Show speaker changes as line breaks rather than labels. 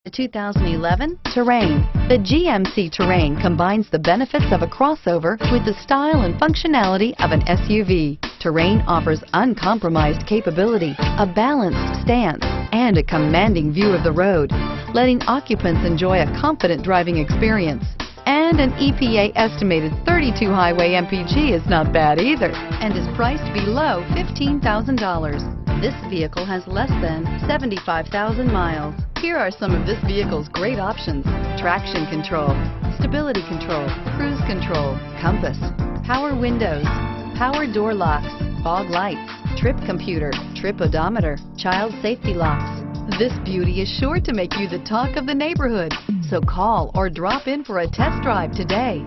The 2011 Terrain. The GMC Terrain combines the benefits of a crossover with the style and functionality of an SUV. Terrain offers uncompromised capability, a balanced stance, and a commanding view of the road, letting occupants enjoy a confident driving experience. And an EPA estimated 32 highway MPG is not bad either, and is priced below $15,000. This vehicle has less than 75,000 miles. Here are some of this vehicle's great options: traction control, stability control, cruise control, compass, power windows, power door locks, fog lights, trip computer, trip odometer, child safety locks. This beauty is sure to make you the talk of the neighborhood. So call or drop in for a test drive today.